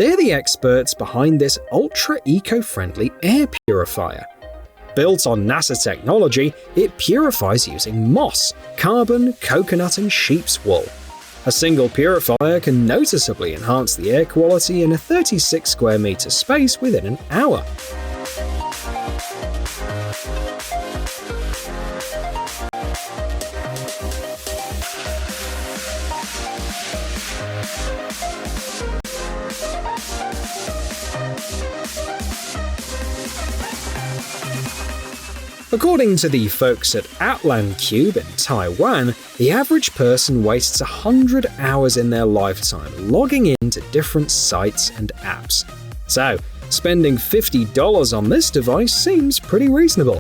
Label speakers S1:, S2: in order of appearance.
S1: They're the experts behind this ultra-eco-friendly air purifier. Built on NASA technology, it purifies using moss, carbon, coconut, and sheep's wool. A single purifier can noticeably enhance the air quality in a 36 square meter space within an hour. According to the folks at Atlan Cube in Taiwan, the average person wastes 100 hours in their lifetime logging into different sites and apps. So, spending $50 on this device seems pretty reasonable.